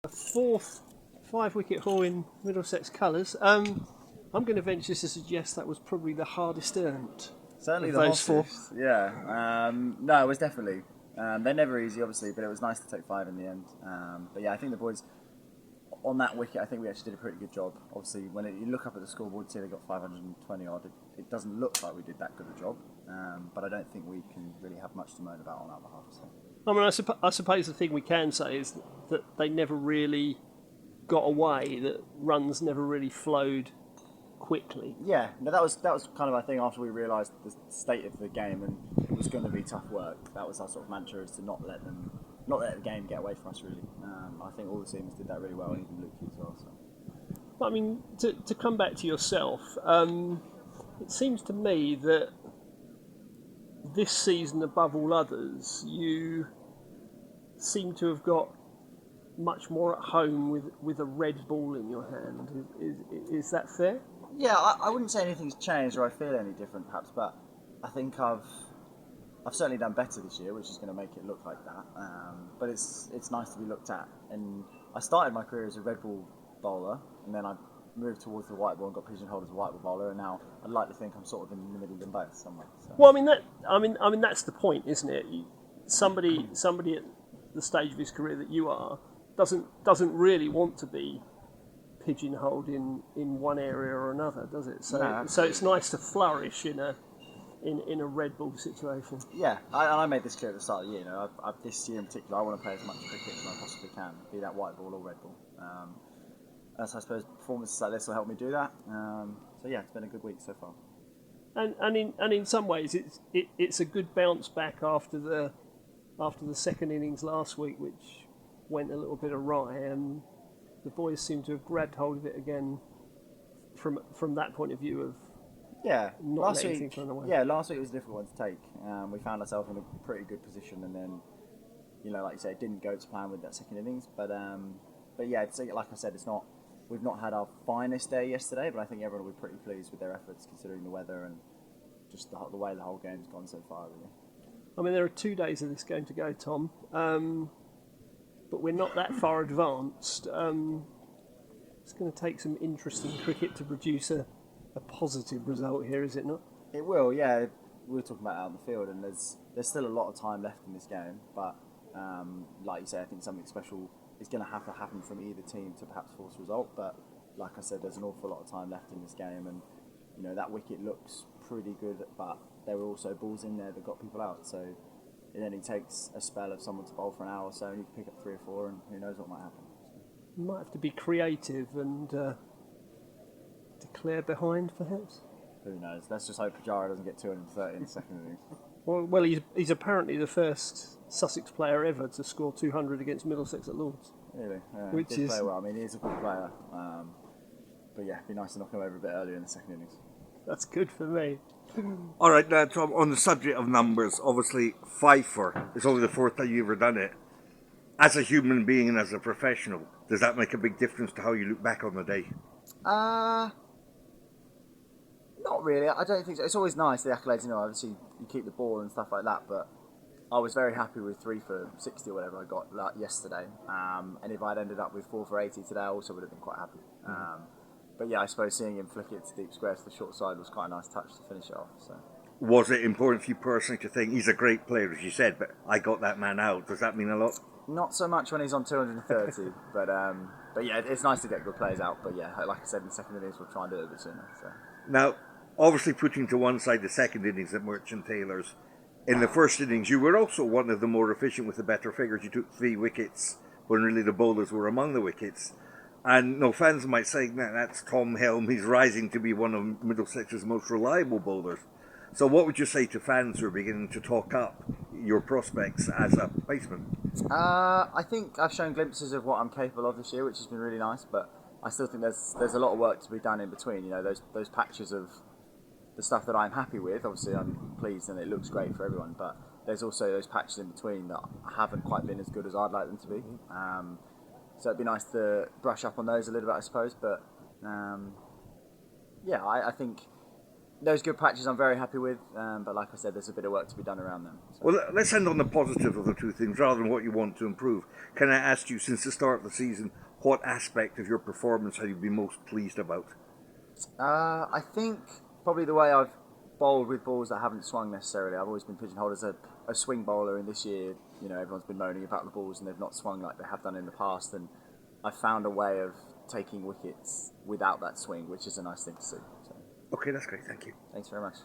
Fourth 5-wicket haul in Middlesex colours. I'm going to venture to suggest that was probably the hardest earned Certainly of the those four. hottest. Yeah. No, it was definitely. They're never easy, obviously, but it was nice to take five in the end. But yeah, I think the boys on that wicket, I think we actually did a pretty good job. Obviously, when you look up at the scoreboard, see they got 520 odd. It doesn't look like we did that good a job, but I don't think we can really have much to moan about on our behalf. So. I mean, I suppose the thing we can say is that they never really got away, that runs never really flowed quickly. Yeah, no, that was kind of our thing after we realised the state of the game and it was going to be tough work. That was our sort of mantra, is to not let the game get away from us. Really, I think all the teams did that really well, and even Luke as well. So. But I mean, to come back to yourself, it seems to me that this season, above all others, you seem to have got much more at home with a red ball in your hand. Is that fair? Yeah, I wouldn't say anything's changed or I feel any different, perhaps, but I think I've certainly done better this year, which is going to make it look like that. But it's nice to be looked at. And I started my career as a red ball bowler, and then I moved towards the white ball and got pigeonholed as a white ball bowler, and now I'd like to think I'm sort of in the middle of them both somewhere. So. Well, I mean that's the point, isn't it? Somebody at the stage of his career that you are doesn't really want to be pigeonholed in one area or another, does it? So No, so it's nice to flourish in a red ball situation. Yeah, I made this clear at the start of the year. This year in particular, I want to play as much cricket as I possibly can, be that white ball or red ball. As I suppose performances like this will help me do that. So yeah, it's been a good week so far. And in some ways, it's a good bounce back after the second innings last week, which went a little bit awry, and the boys seem to have grabbed hold of it again from that point of view of not letting things run away. Yeah, last week was a difficult one to take. We found ourselves in a pretty good position, and then like you say, it didn't go to plan with that second innings. But yeah, like I said, we've not had our finest day yesterday, but I think everyone will be pretty pleased with their efforts considering the weather and just the way the whole game's gone so far, really. I mean, there are 2 days of this game to go, Tom, but we're not that far advanced. It's going to take some interesting cricket to produce a positive result here, is it not? It will, yeah. We were talking about it out in the field, and there's still a lot of time left in this game, but like you say, I think something special is going to have to happen from either team to perhaps force a result. But like I said, there's an awful lot of time left in this game, and that wicket looks pretty good, but there were also balls in there that got people out. So it only takes a spell of someone to bowl for an hour or so, and you can pick up 3 or 4, and who knows what might happen. You might have to be creative and declare behind, perhaps. Who knows? Let's just hope Pujara doesn't get 230 in the second innings. Well, he's apparently the first Sussex player ever to score 200 against Middlesex at Lords. Really? Yeah, Which did is play well. I mean, he is a good player. But yeah, it'd be nice to knock him over a bit earlier in the second innings. That's good for me. All right, now, Tom, on the subject of numbers, obviously 5-4 is only the 4th time you've ever done it. As a human being and as a professional, does that make a big difference to how you look back on the day? Not really. I don't think so. It's always nice, the accolades, obviously you keep the ball and stuff like that, but I was very happy with 3 for 60 or whatever I got yesterday. And if I'd ended up with 4 for 80 today, I also would have been quite happy. But yeah, I suppose seeing him flick it to deep square to the short side was quite a nice touch to finish it off. So. Was it important for you personally to think he's a great player, as you said, but I got that man out? Does that mean a lot? Not so much when he's on 230, but yeah, it's nice to get good players out. But yeah, like I said, in the second innings we'll try and do it a bit sooner. So. Now, obviously putting to one side the second innings at Merchant Taylor's, in the first innings you were also one of the more efficient with the better figures. You took 3 wickets when really the bowlers were among the wickets. And fans might say, nah, that's Tom Helm, he's rising to be one of Middlesex's most reliable bowlers. So what would you say to fans who are beginning to talk up your prospects as a batsman? I think I've shown glimpses of what I'm capable of this year, which has been really nice, but I still think there's a lot of work to be done in between. Those patches of the stuff that I'm happy with, obviously I'm pleased and it looks great for everyone, but there's also those patches in between that haven't quite been as good as I'd like them to be. So it'd be nice to brush up on those a little bit, I suppose, but yeah, I think those good patches I'm very happy with, but like I said, there's a bit of work to be done around them. So. Well, let's end on the positive of the two things rather than what you want to improve. Can I ask you, since the start of the season, what aspect of your performance have you been most pleased about? I think probably the way I've bowled with balls that haven't swung necessarily. I've always been pigeonholed as a swing bowler, and this year, everyone's been moaning about the balls and they've not swung like they have done in the past, and I found a way of taking wickets without that swing, which is a nice thing to see. So. Okay, that's great. Thank you. Thanks very much.